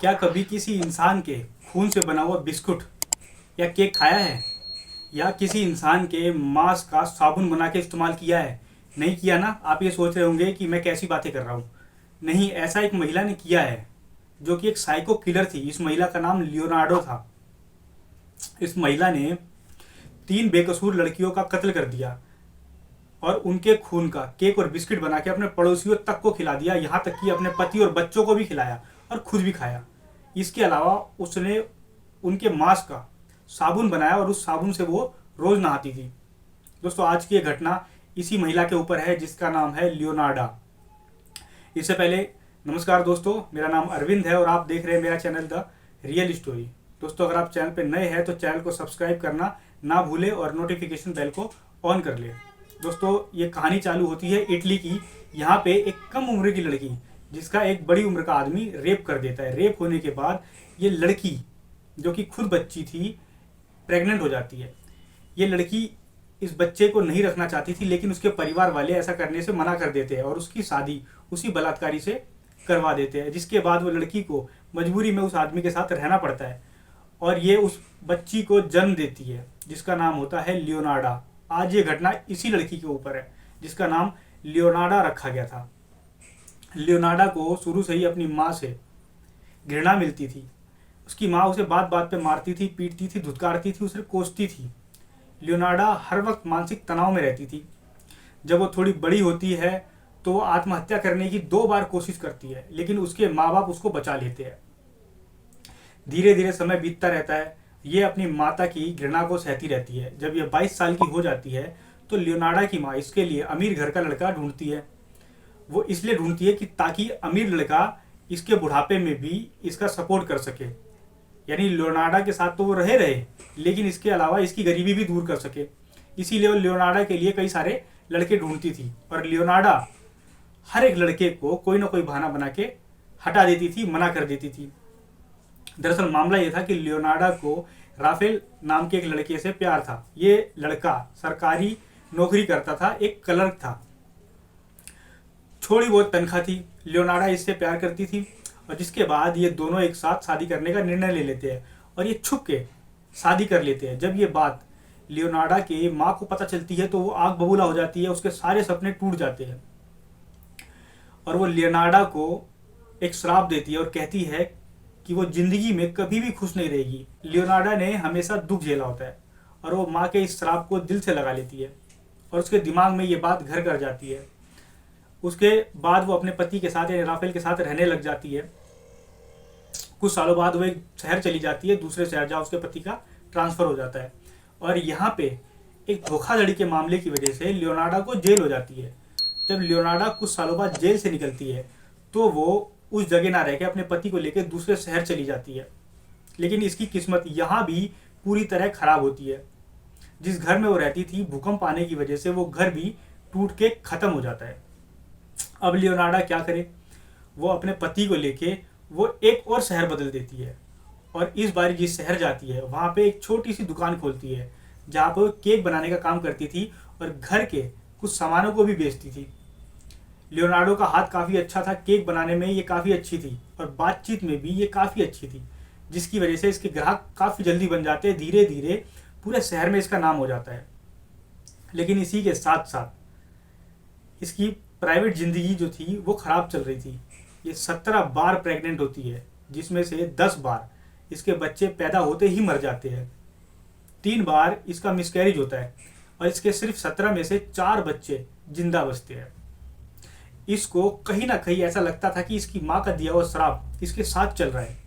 क्या कभी किसी इंसान के खून से बना हुआ बिस्कुट या केक खाया है? या किसी इंसान के मांस का साबुन बना के इस्तेमाल किया है? नहीं किया ना। आप ये सोच रहे होंगे कि मैं कैसी बातें कर रहा हूँ। नहीं, ऐसा एक महिला ने किया है, जो कि एक साइको किलर थी। इस महिला का नाम लियोनार्डो था। इस महिला ने 3 बेकसूर लड़कियों का कत्ल कर दिया और उनके खून का केक और बिस्किट बना के अपने पड़ोसियों तक को खिला दिया, यहाँ तक कि अपने पति और बच्चों को भी खिलाया और खुद भी खाया। इसके अलावा उसने उनके मांस का साबुन बनाया और उस साबुन से वो रोज नहाती थी। दोस्तों, आज की ये घटना इसी महिला के ऊपर है, जिसका नाम है लियोनार्डा। इससे पहले नमस्कार दोस्तों, मेरा नाम अरविंद है और आप देख रहे हैं मेरा चैनल द रियल स्टोरी। दोस्तों, अगर आप चैनल पर नए हैं तो चैनल को सब्सक्राइब करना ना भूलें और नोटिफिकेशन बेल को ऑन कर लें। दोस्तों, ये कहानी चालू होती है इटली की। यहाँ पे एक कम उम्र की लड़की, जिसका एक बड़ी उम्र का आदमी रेप कर देता है। रेप होने के बाद ये लड़की, जो कि खुद बच्ची थी, प्रेग्नेंट हो जाती है। ये लड़की इस बच्चे को नहीं रखना चाहती थी, लेकिन उसके परिवार वाले ऐसा करने से मना कर देते हैं और उसकी शादी उसी बलात्कारी से करवा देते हैं, जिसके बाद वो लड़की को मजबूरी में उस आदमी के साथ रहना पड़ता है और ये उस बच्ची को जन्म देती है, जिसका नाम होता है लियोनार्डा। आज ये घटना इसी लड़की के ऊपर है, जिसका नाम लियोनार्डा रखा गया था। लियोनार्डा को शुरू से ही अपनी माँ से घृणा मिलती थी। उसकी माँ उसे बात बात पे मारती थी, पीटती थी, धुतकारती थी, उसे कोसती थी। लियोनार्डा हर वक्त मानसिक तनाव में रहती थी। जब वो थोड़ी बड़ी होती है तो वो आत्महत्या करने की 2 बार कोशिश करती है, लेकिन उसके माँ बाप उसको बचा लेते हैं। धीरे धीरे समय बीतता रहता है। ये अपनी माता की घृणा को सहती रहती है। जब ये 22 साल की हो जाती है तो लियोनार्डा की माँ इसके लिए अमीर घर का लड़का ढूंढती है। वो इसलिए ढूंढती है कि ताकि अमीर लड़का इसके बुढ़ापे में भी इसका सपोर्ट कर सके। यानी लियोनार्डा के साथ तो वो रहे, लेकिन इसके अलावा इसकी गरीबी भी दूर कर सके। इसीलिए वो लियोनार्डा के लिए कई सारे लड़के ढूंढती थी और लियोनार्डा हर एक लड़के को कोई ना कोई बहाना बना के हटा देती थी, मना कर देती थी। दरअसल मामला ये था कि लियोनार्डा को राफेल नाम के एक लड़के से प्यार था। ये लड़का सरकारी नौकरी करता था, एक क्लर्क था। थोड़ी बहुत तनख्वाह थी। लियोनार्डा इससे प्यार करती थी और जिसके बाद ये दोनों एक साथ शादी करने का निर्णय ले लेते हैं और ये छुप के शादी कर लेते हैं। जब ये बात लियोनार्डा के माँ को पता चलती है तो वो आग बबूला हो जाती है, उसके सारे सपने टूट जाते हैं और वो लियोनार्डा को एक श्राप देती है और कहती है कि वो जिंदगी में कभी भी खुश नहीं रहेगी। लियोनार्डा ने हमेशा दुख झेला होता है और वो माँ के इस श्राप को दिल से लगा लेती है और उसके दिमाग में ये बात घर कर जाती है। उसके बाद वो अपने पति के साथ यानी राफेल के साथ रहने लग जाती है। कुछ सालों बाद वो एक शहर चली जाती है, दूसरे शहर जहाँ उसके पति का ट्रांसफर हो जाता है और यहाँ पे एक धोखाधड़ी के मामले की वजह से लियोनार्डा को जेल हो जाती है। जब लियोनार्डा कुछ सालों बाद जेल से निकलती है तो वो उस जगह ना रह के अपने पति को लेकर दूसरे शहर चली जाती है। लेकिन इसकी किस्मत यहाँ भी पूरी तरह खराब होती है। जिस घर में वो रहती थी, भूकंप आने की वजह से वो घर भी टूट के खत्म हो जाता है। अब लियोनार्डा क्या करे? वो अपने पति को लेके वो एक और शहर बदल देती है और इस बार जिस शहर जाती है वहाँ पे एक छोटी सी दुकान खोलती है, जहाँ पर वो केक बनाने का काम करती थी और घर के कुछ सामानों को भी बेचती थी। लियोनार्डो का हाथ काफ़ी अच्छा था, केक बनाने में ये काफ़ी अच्छी थी और बातचीत में भी ये काफ़ी अच्छी थी, जिसकी वजह से इसके ग्राहक काफ़ी जल्दी बन जाते हैं। धीरे धीरे पूरे शहर में इसका नाम हो जाता है। लेकिन इसी के साथ साथ इसकी प्राइवेट ज़िंदगी जो थी वो ख़राब चल रही थी। ये 17 बार प्रेग्नेंट होती है, जिसमें से 10 बार इसके बच्चे पैदा होते ही मर जाते हैं। 3 बार इसका मिसकैरेज होता है और इसके सिर्फ 17 में से 4 बच्चे जिंदा बचते हैं। इसको कहीं ना कहीं ऐसा लगता था कि इसकी माँ का दिया हुआ श्राप इसके साथ चल रहा है।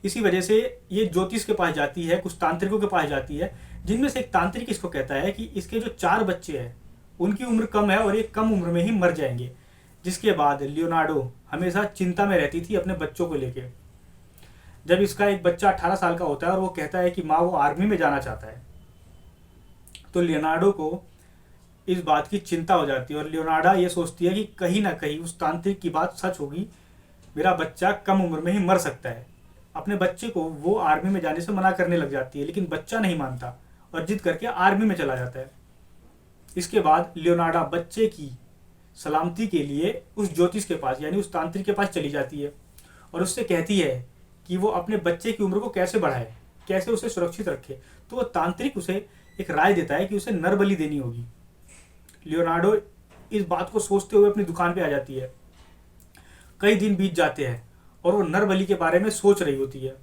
इसी वजह से ये ज्योतिष के पास जाती है, कुछ तांत्रिकों के पास जाती है, जिनमें से एक तांत्रिक इसको कहता है कि इसके जो 4 बच्चे हैं उनकी उम्र कम है और ये कम उम्र में ही मर जाएंगे। जिसके बाद लियोनार्डो हमेशा चिंता में रहती थी अपने बच्चों को लेके। जब इसका एक बच्चा 18 साल का होता है और वो कहता है कि माँ वो आर्मी में जाना चाहता है, तो लियोनार्डो को इस बात की चिंता हो जाती है और लियोनार्डा ये सोचती है कि कहीं ना कहीं उस तांत्रिक की बात सच होगी, मेरा बच्चा कम उम्र में ही मर सकता है। अपने बच्चे को वो आर्मी में जाने से मना करने लग जाती है, लेकिन बच्चा नहीं मानता और जिद करके आर्मी में चला जाता है। इसके बाद लियोनार्डा बच्चे की सलामती के लिए उस ज्योतिष के पास यानी उस तांत्रिक के पास चली जाती है और उससे कहती है कि वो अपने बच्चे की उम्र को कैसे बढ़ाए, कैसे उसे सुरक्षित रखे। तो वो तांत्रिक उसे एक राय देता है कि उसे नर बलि देनी होगी। लियोनार्डो इस बात को सोचते हुए अपनी दुकान पे आ जाती है। कई दिन बीत जाते हैं और वो नर बलि के बारे में सोच रही होती है।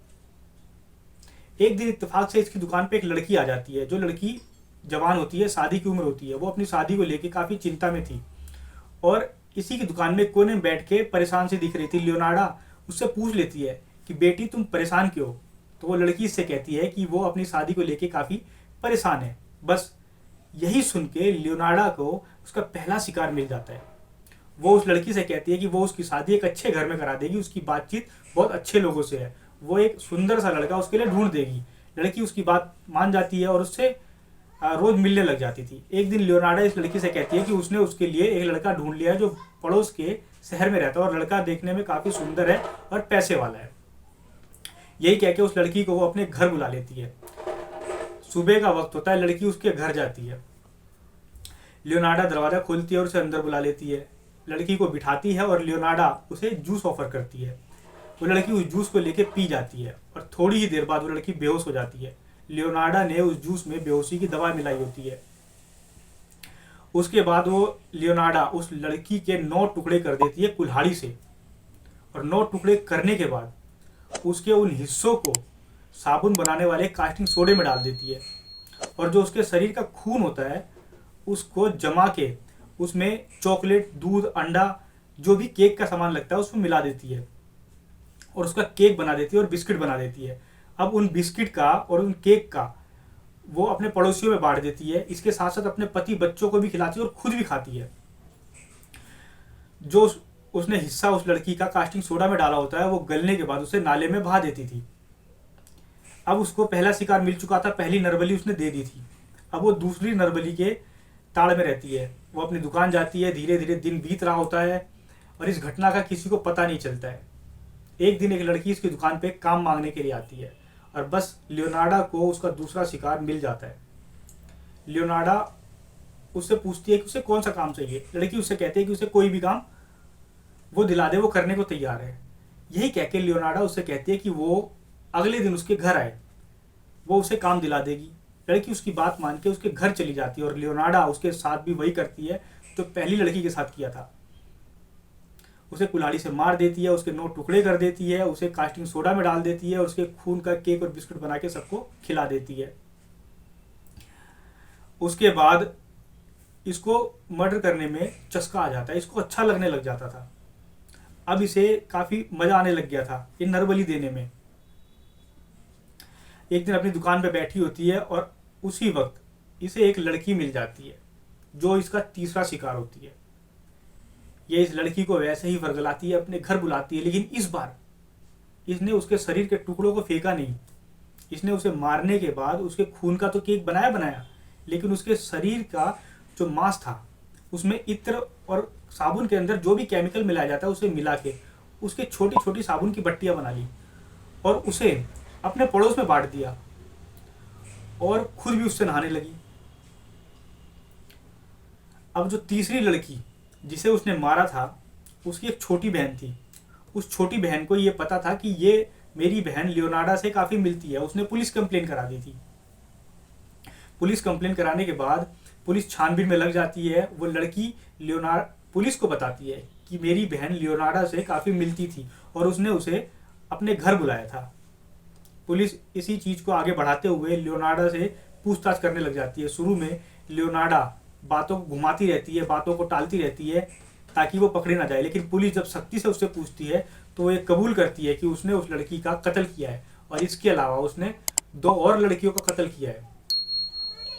एक दिन इत्तेफाक से इसकी दुकान पे एक लड़की आ जाती है। जो लड़की जवान होती है, शादी की उम्र होती है। वो अपनी शादी को लेके काफ़ी चिंता में थी और इसी की दुकान में कोने में बैठ के परेशान सी दिख रही थी। लियोनार्डो उससे पूछ लेती है कि बेटी तुम परेशान क्यों? तो वो लड़की इससे कहती है कि वो अपनी शादी को लेके काफ़ी परेशान है। बस यही सुन के लियोनार्डो को उसका पहला शिकार मिल जाता है। वो उस लड़की से कहती है कि वो उसकी शादी एक अच्छे घर में करा देगी, उसकी बातचीत बहुत अच्छे लोगों से है, वो एक सुंदर सा लड़का उसके लिए ढूंढ देगी। लड़की उसकी बात मान जाती है और उससे रोज मिलने लग जाती थी। एक दिन लियोनार्डो इस लड़की से कहती है कि उसने उसके लिए एक लड़का ढूंढ लिया है जो पड़ोस के शहर में रहता है और लड़का देखने में काफ़ी सुंदर है और पैसे वाला है। यही कह के उस लड़की को वो अपने घर बुला लेती है। सुबह का वक्त होता है, लड़की उसके घर जाती है। लियोनार्डो दरवाज़ा खोलती है और उसे अंदर बुला लेती है। लड़की को बिठाती है और लियोनार्डो उसे जूस ऑफर करती है। वो लड़की उस जूस को लेके पी जाती है और थोड़ी ही देर बाद वो लड़की बेहोश हो जाती है। लियोनार्डो ने उस जूस में बेहोशी की दवा मिलाई होती है। उसके बाद वो लियोनार्डो उस लड़की के 9 टुकड़े कर देती है कुल्हाड़ी से और 9 टुकड़े करने के बाद उसके उन हिस्सों को साबुन बनाने वाले कास्टिंग सोडे में डाल देती है और जो उसके शरीर का खून होता है उसको जमा के उसमें चॉकलेट, दूध, अंडा, जो भी केक का सामान लगता है उसमें मिला देती है और उसका केक बना देती है और बिस्किट बना देती है। अब उन बिस्किट का और उन केक का वो अपने पड़ोसियों में बांट देती है। इसके साथ साथ अपने पति बच्चों को भी खिलाती है और खुद भी खाती है। जो उसने हिस्सा उस लड़की का कास्टिंग सोडा में डाला होता है वो गलने के बाद उसे नाले में बहा देती थी। अब उसको पहला शिकार मिल चुका था, पहली नरबली उसने दे दी थी। अब वो दूसरी नरबली के ताड़ में रहती है। वो अपनी दुकान जाती है। धीरे धीरे दिन बीत रहा होता है और इस घटना का किसी को पता नहीं चलता है। एक दिन एक लड़की इसकी दुकान पे काम मांगने के लिए आती है और बस लियोनार्डो को उसका दूसरा शिकार मिल जाता है। लियोनार्डो उससे पूछती है कि उसे कौन सा काम चाहिए। लड़की उससे कहती है कि उसे कोई भी काम वो दिला दे, वो करने को तैयार है। यही कह के लियोनार्डो उससे कहती है कि वो अगले दिन उसके घर आए, वो उसे काम दिला देगी। लड़की उसकी बात मान के उसके घर चली जाती है और लियोनार्डो उसके साथ भी वही करती है जो पहली लड़की के साथ किया था। उसे कुल्हाड़ी से मार देती है, उसके 9 टुकड़े कर देती है, उसे कास्टिंग सोडा में डाल देती है और उसके खून का केक और बिस्कुट बना के सबको खिला देती है। उसके बाद इसको मर्डर करने में चस्का आ जाता है, इसको अच्छा लगने लग जाता था। अब इसे काफ़ी मज़ा आने लग गया था इन नरबली देने में। एक दिन अपनी दुकान पे बैठी होती है और उसी वक्त इसे एक लड़की मिल जाती है जो इसका तीसरा शिकार होती है। ये इस लड़की को वैसे ही वर्गलाती है, अपने घर बुलाती है, लेकिन इस बार इसने उसके शरीर के टुकड़ों को फेंका नहीं। इसने उसे मारने के बाद उसके खून का तो केक बनाया, लेकिन उसके शरीर का जो मांस था उसमें इत्र और साबुन के अंदर जो भी केमिकल मिलाया जाता है उसे मिला के उसके छोटी छोटी साबुन की बट्टियां बना ली और उसे अपने पड़ोस में बांट दिया और खुद भी उससे नहाने लगी। अब जो तीसरी लड़की जिसे उसने मारा था उसकी एक छोटी बहन थी। उस छोटी बहन को ये पता था कि ये मेरी बहन लियोनार्डो से काफ़ी मिलती है। उसने पुलिस कंप्लेन करा दी थी। पुलिस कंप्लेन कराने के बाद पुलिस छानबीन में लग जाती है। वो लड़की पुलिस को बताती है कि मेरी बहन लियोनार्डो से काफ़ी मिलती थी और उसने उसे अपने घर बुलाया था। पुलिस इसी चीज़ को आगे बढ़ाते हुए लियोनार्डो से पूछताछ करने लग जाती है। शुरू में लियोनार्डो बातों को घुमाती रहती है, बातों को टालती रहती है ताकि वो पकड़ी ना जाए, लेकिन पुलिस जब सख्ती से उससे पूछती है तो वो ये कबूल करती है कि उसने उस लड़की का कत्ल किया है और इसके अलावा उसने 2 और लड़कियों का कत्ल किया है।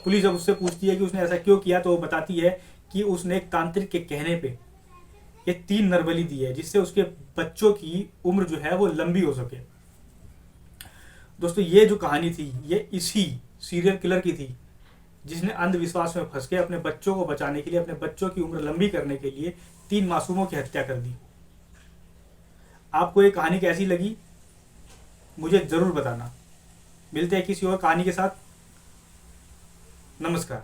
पुलिस जब उससे पूछती है कि उसने ऐसा क्यों किया तो वो बताती है कि उसने एक तांत्रिक के कहने पे ये 3 नरबली दी है जिससे उसके बच्चों की उम्र जो है वो लंबी हो सके। दोस्तों, ये जो कहानी थी ये इसी सीरियल किलर की थी जिसने अंधविश्वास में फंस के अपने बच्चों को बचाने के लिए, अपने बच्चों की उम्र लंबी करने के लिए 3 मासूमों की हत्या कर दी। आपको ये कहानी कैसी लगी मुझे ज़रूर बताना। मिलते हैं किसी और कहानी के साथ। नमस्कार।